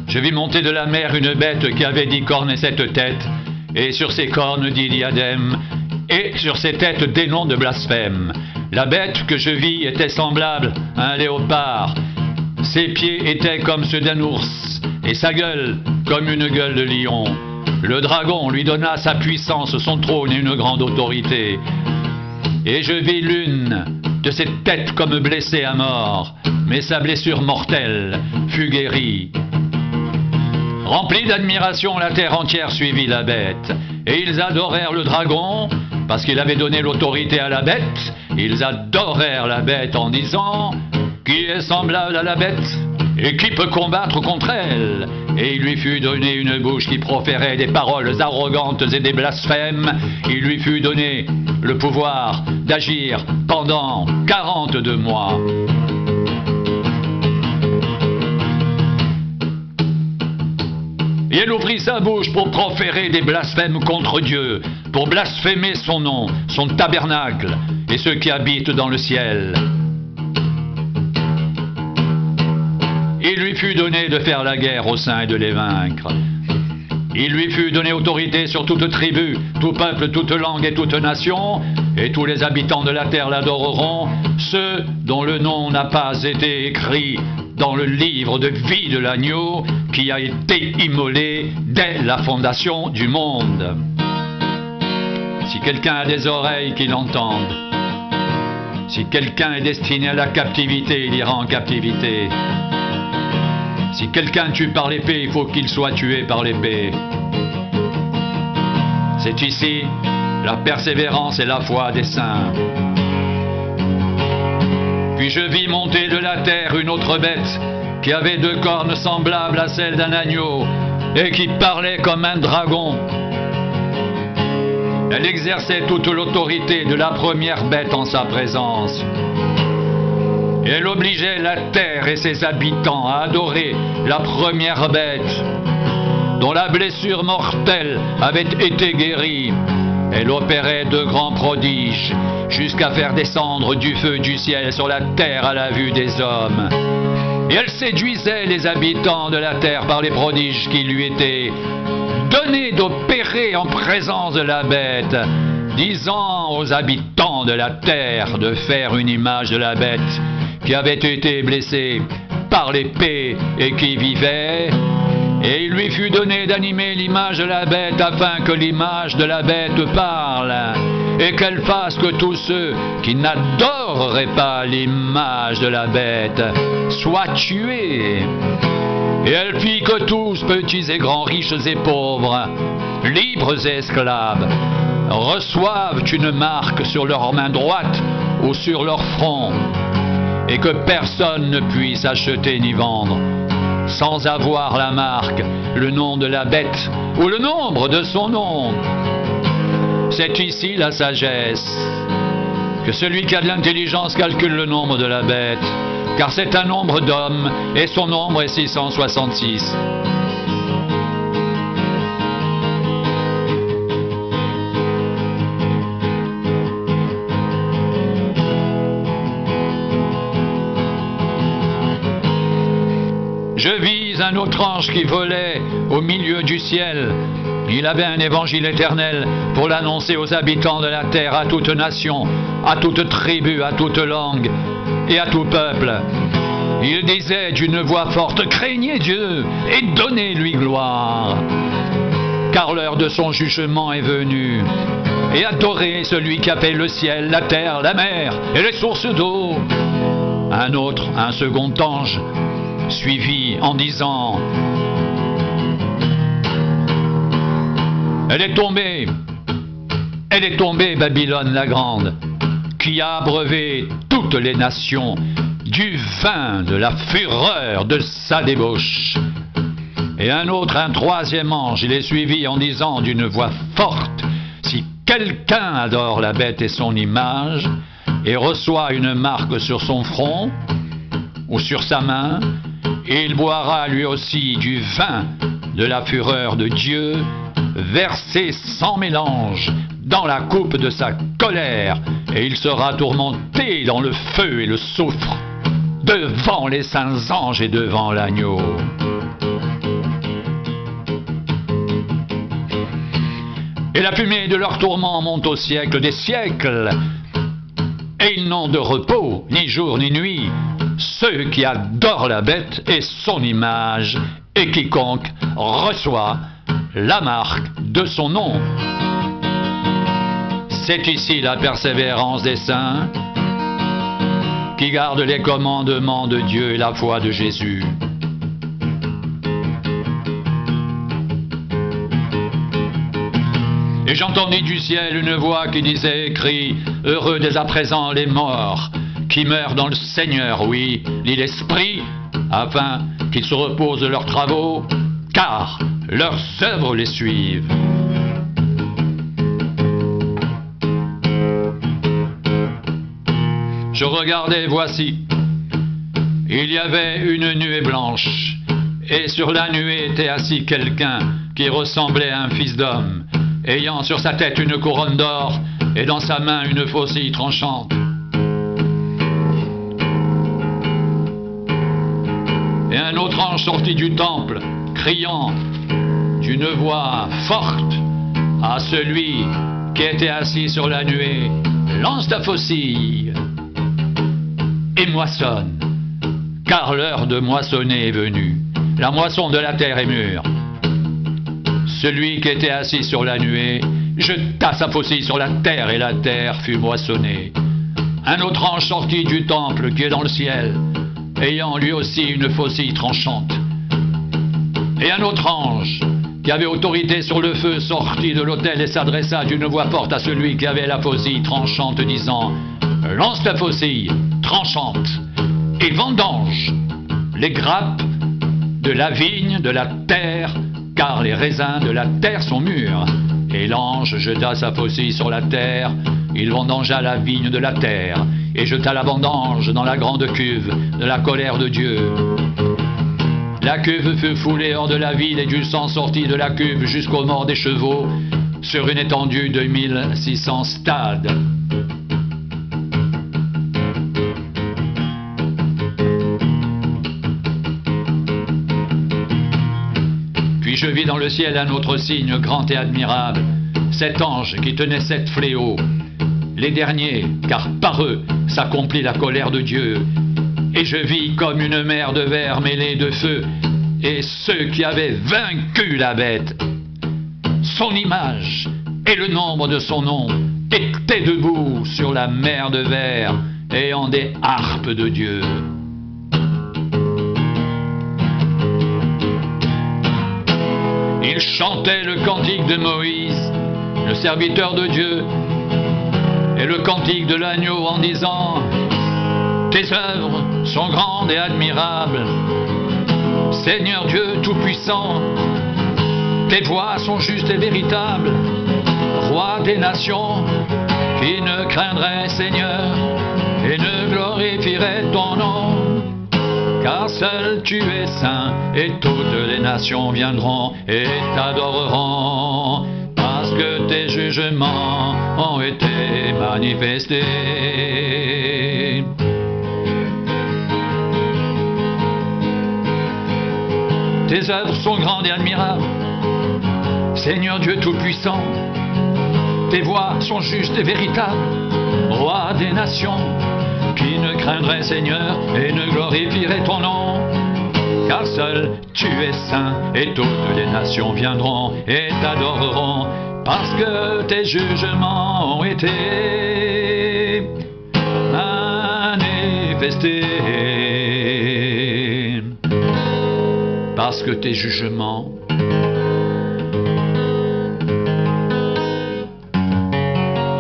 Je vis monter de la mer une bête qui avait 10 cornes et 7 têtes, et sur ses cornes 10 diadèmes, et sur ses têtes des noms de blasphème. La bête que je vis était semblable à un léopard. Ses pieds étaient comme ceux d'un ours, et sa gueule comme une gueule de lion. Le dragon lui donna sa puissance, son trône et une grande autorité. Et je vis l'une de ses têtes comme blessée à mort, mais sa blessure mortelle fut guérie. Remplie d'admiration, la terre entière suivit la bête, et ils adorèrent le dragon, parce qu'il avait donné l'autorité à la bête. Ils adorèrent la bête en disant: qui est semblable à la bête, et qui peut combattre contre elle? Et il lui fut donné une bouche qui proférait des paroles arrogantes et des blasphèmes. Il lui fut donné le pouvoir d'agir pendant 42 mois. Et elle ouvrit sa bouche pour proférer des blasphèmes contre Dieu, pour blasphémer son nom, son tabernacle et ceux qui habitent dans le ciel. Il lui fut donné de faire la guerre aux saints et de les vaincre. Il lui fut donné autorité sur toute tribu, tout peuple, toute langue et toute nation, et tous les habitants de la terre l'adoreront, ceux dont le nom n'a pas été écrit dans le livre de vie de l'agneau qui a été immolé dès la fondation du monde. Si quelqu'un a des oreilles, qu'il entende. Si quelqu'un est destiné à la captivité, il ira en captivité. Si quelqu'un tue par l'épée, il faut qu'il soit tué par l'épée. C'est ici la persévérance et la foi des saints. Puis je vis monter de la terre une autre bête qui avait 2 cornes semblables à celles d'un agneau et qui parlait comme un dragon. Elle exerçait toute l'autorité de la première bête en sa présence. Et elle obligeait la terre et ses habitants à adorer la première bête, dont la blessure mortelle avait été guérie. Elle opérait de grands prodiges, jusqu'à faire descendre du feu du ciel sur la terre à la vue des hommes. Et elle séduisait les habitants de la terre par les prodiges qui lui étaient donnés d'opérer en présence de la bête, disant aux habitants de la terre de faire une image de la bête qui avait été blessée par l'épée et qui vivait. Et il lui fut donné d'animer l'image de la bête afin que l'image de la bête parle et qu'elle fasse que tous ceux qui n'adoreraient pas l'image de la bête soient tués. Et elle fit que tous, petits et grands, riches et pauvres, libres et esclaves, reçoivent une marque sur leur main droite ou sur leur front, et que personne ne puisse acheter ni vendre sans avoir la marque, le nom de la bête ou le nombre de son nom. C'est ici la sagesse, que celui qui a de l'intelligence calcule le nombre de la bête, car c'est un nombre d'hommes et son nombre est 666. Je vis un autre ange qui volait au milieu du ciel. Il avait un évangile éternel pour l'annoncer aux habitants de la terre, à toute nation, à toute tribu, à toute langue et à tout peuple. Il disait d'une voix forte: craignez Dieu et donnez-lui gloire, car l'heure de son jugement est venue. Et adorez celui qui a fait le ciel, la terre, la mer et les sources d'eau. Un second ange, suivi en disant: elle est tombée Babylone la grande, qui a abreuvé toutes les nations du vin de la fureur de sa débauche. Et un troisième ange, il est suivi en disant d'une voix forte: si quelqu'un adore la bête et son image, et reçoit une marque sur son front ou sur sa main, il boira lui aussi du vin de la fureur de Dieu, versé sans mélange dans la coupe de sa colère, et il sera tourmenté dans le feu et le soufre, devant les saints anges et devant l'agneau. et la fumée de leurs tourments monte au siècle des siècles. Et ils n'ont de repos, ni jour ni nuit, ceux qui adorent la bête et son image, et quiconque reçoit la marque de son nom. C'est ici la persévérance des saints, qui gardent les commandements de Dieu et la foi de Jésus. Et j'entendis du ciel une voix qui disait, écrit, heureux dès à présent les morts, qui meurent dans le Seigneur, oui, lit l'Esprit, afin qu'ils se reposent de leurs travaux, car leurs œuvres les suivent. Je regardais, voici, il y avait une nuée blanche, et sur la nuée était assis quelqu'un qui ressemblait à un fils d'homme, ayant sur sa tête une couronne d'or, et dans sa main une faucille tranchante. Et un autre ange sortit du temple, criant d'une voix forte à celui qui était assis sur la nuée, lance ta faucille et moissonne, car l'heure de moissonner est venue. La moisson de la terre est mûre. Celui qui était assis sur la nuée jeta sa faucille sur la terre, et la terre fut moissonnée. Un autre ange sortit du temple qui est dans le ciel, ayant lui aussi une faucille tranchante. Et un autre ange, qui avait autorité sur le feu, sortit de l'autel et s'adressa d'une voix forte à celui qui avait la faucille tranchante, disant, lance ta faucille tranchante et vendange les grappes de la vigne de la terre, car les raisins de la terre sont mûrs. Et l'ange jeta sa faucille sur la terre, il vendangea la vigne de la terre, et jeta la vendange dans la grande cuve de la colère de Dieu. La cuve fut foulée hors de la ville, et du sang sortit de la cuve jusqu'aux morts des chevaux, sur une étendue de 1600 stades. Puis je vis dans le ciel un autre signe grand et admirable, 7 anges qui tenaient 7 fléaux, les derniers, car par eux s'accomplit la colère de Dieu. Et je vis comme une mer de verre mêlée de feu, et ceux qui avaient vaincu la bête, son image et le nombre de son nom, étaient debout sur la mer de verre, ayant des harpes de Dieu. Ils chantaient le cantique de Moïse, le serviteur de Dieu, et le cantique de l'agneau en disant, tes œuvres sont grandes et admirables, Seigneur Dieu Tout-Puissant, tes voies sont justes et véritables, Roi des nations, qui ne craindrait Seigneur et ne glorifierait ton nom, car seul tu es saint, et toutes les nations viendront et t'adoreront, parce que tes jugements ont été manifestés. Tes œuvres sont grandes et admirables, Seigneur Dieu Tout-Puissant, tes voies sont justes et véritables, Roi des nations, qui ne craindrait Seigneur et ne glorifierait ton nom, car seul tu es saint, et toutes les nations viendront et t'adoreront, parce que tes jugements ont été manifestés. Parce que tes jugements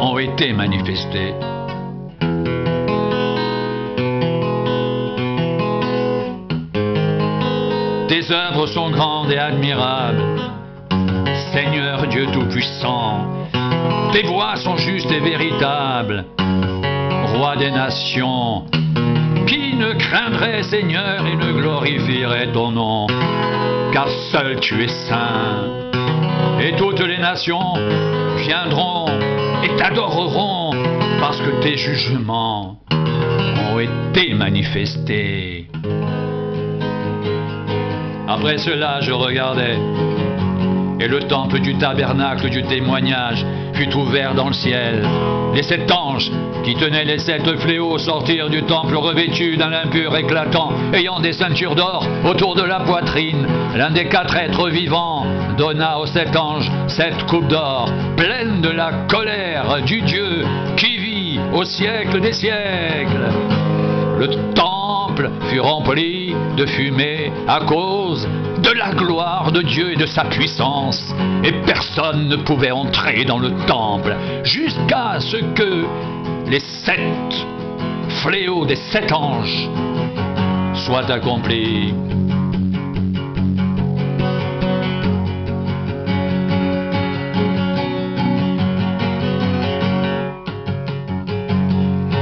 ont été manifestés. Tes œuvres sont grandes et admirables, Seigneur Dieu Tout-Puissant, tes voies sont justes et véritables, Roi des nations, qui ne craindrait Seigneur et ne glorifierait ton nom, car seul tu es saint, et toutes les nations viendront et t'adoreront, parce que tes jugements ont été manifestés. Après cela, je regardais, Et le temple du tabernacle du témoignage fut ouvert dans le ciel. Les 7 anges qui tenaient les 7 fléaux sortirent du temple revêtus d'un lin pur éclatant, ayant des ceintures d'or autour de la poitrine. L'un des 4 êtres vivants donna aux 7 anges 7 coupes d'or, pleines de la colère du Dieu qui vit au siècle des siècles. Le temple fut rempli de fumée à cause de la gloire de Dieu et de sa puissance, et personne ne pouvait entrer dans le temple jusqu'à ce que les 7 fléaux des 7 anges soient accomplis.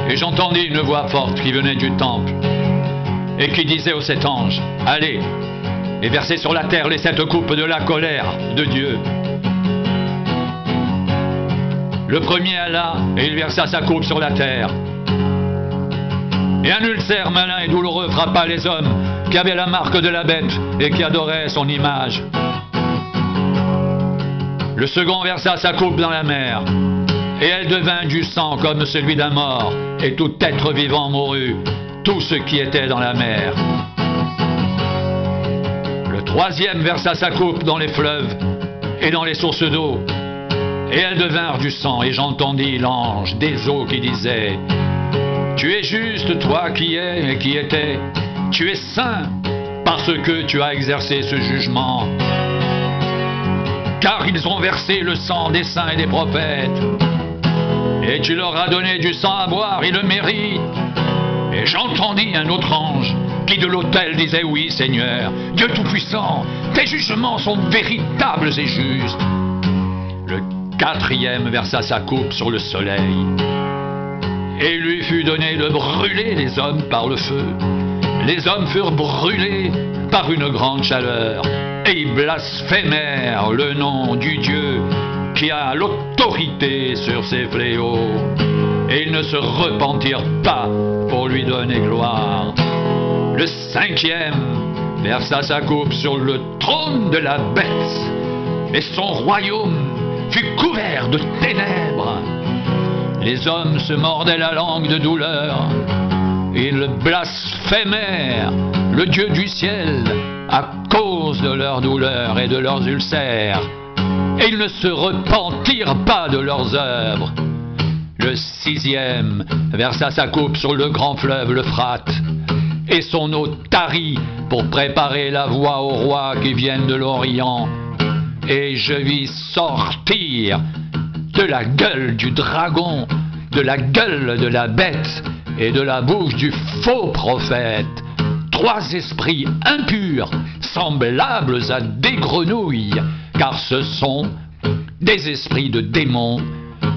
Et j'entendis une voix forte qui venait du temple et qui disait aux 7 anges, « Allez, et versez sur la terre les 7 coupes de la colère de Dieu. » Le premier alla et il versa sa coupe sur la terre. Et un ulcère malin et douloureux frappa les hommes qui avaient la marque de la bête et qui adoraient son image. Le second versa sa coupe dans la mer, et elle devint du sang comme celui d'un mort, et tout être vivant mourut, tout ce qui était dans la mer. Le troisième versa sa coupe dans les fleuves et dans les sources d'eau, et elles devinrent du sang, et j'entendis l'ange des eaux qui disait, « Tu es juste, toi qui es et qui étais, tu es saint, parce que tu as exercé ce jugement. Car ils ont versé le sang des saints et des prophètes, et tu leur as donné du sang à boire, ils le méritent. » Et j'entendis un autre ange qui de l'autel disait, « Oui, Seigneur, Dieu Tout-Puissant, tes jugements sont véritables et justes. » Le quatrième versa sa coupe sur le soleil, et il lui fut donné de brûler les hommes par le feu. Les hommes furent brûlés par une grande chaleur, et ils blasphémèrent le nom du Dieu qui a l'autorité sur ces fléaux. Et ils ne se repentirent pas pour lui donner gloire. Le cinquième versa sa coupe sur le trône de la bête, et son royaume fut couvert de ténèbres. Les hommes se mordaient la langue de douleur. Ils blasphémèrent le Dieu du ciel à cause de leurs douleurs et de leurs ulcères. Et ils ne se repentirent pas de leurs œuvres. Le sixième versa sa coupe sur le grand fleuve l'Euphrate, et son eau tarit pour préparer la voie aux rois qui viennent de l'Orient. Et je vis sortir de la gueule du dragon, de la gueule de la bête et de la bouche du faux prophète 3 esprits impurs, semblables à des grenouilles, car ce sont des esprits de démons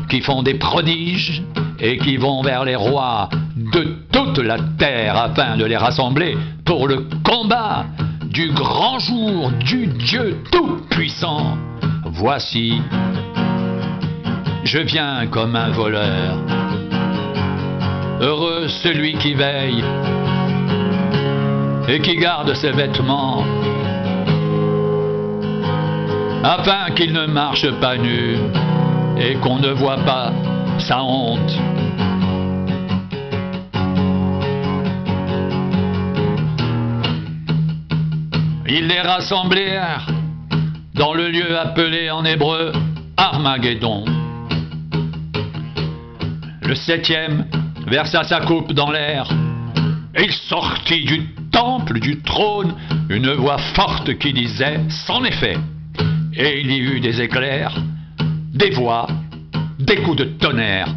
qui font des prodiges et qui vont vers les rois de toute la terre afin de les rassembler pour le combat du grand jour du Dieu Tout-Puissant. Voici, je viens comme un voleur. Heureux celui qui veille et qui garde ses vêtements, afin qu'il ne marche pas nu et qu'on ne voit pas sa honte. Ils les rassemblèrent dans le lieu appelé en hébreu Armageddon. Le septième versa sa coupe dans l'air, et il sortit du temple du trône une voix forte qui disait, c'en est fait. Et il y eut des éclairs, des voix, des coups de tonnerre,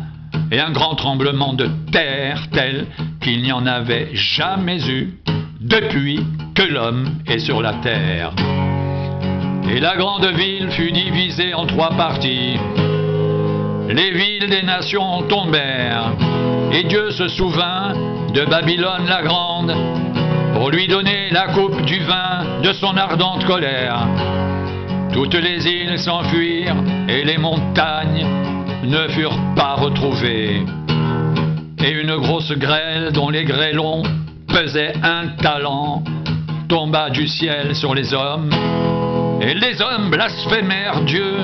et un grand tremblement de terre tel qu'il n'y en avait jamais eu depuis que l'homme est sur la terre. Et la grande ville fut divisée en 3 parties. Les villes des nations tombèrent, et Dieu se souvint de Babylone la grande, pour lui donner la coupe du vin de son ardente colère. Toutes les îles s'enfuirent, et les montagnes ne furent pas retrouvées. Et une grosse grêle dont les grêlons pesaient 1 talent tomba du ciel sur les hommes, Et les hommes blasphémèrent Dieu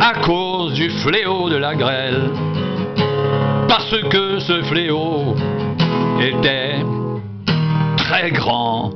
à cause du fléau de la grêle, parce que ce fléau était très grand.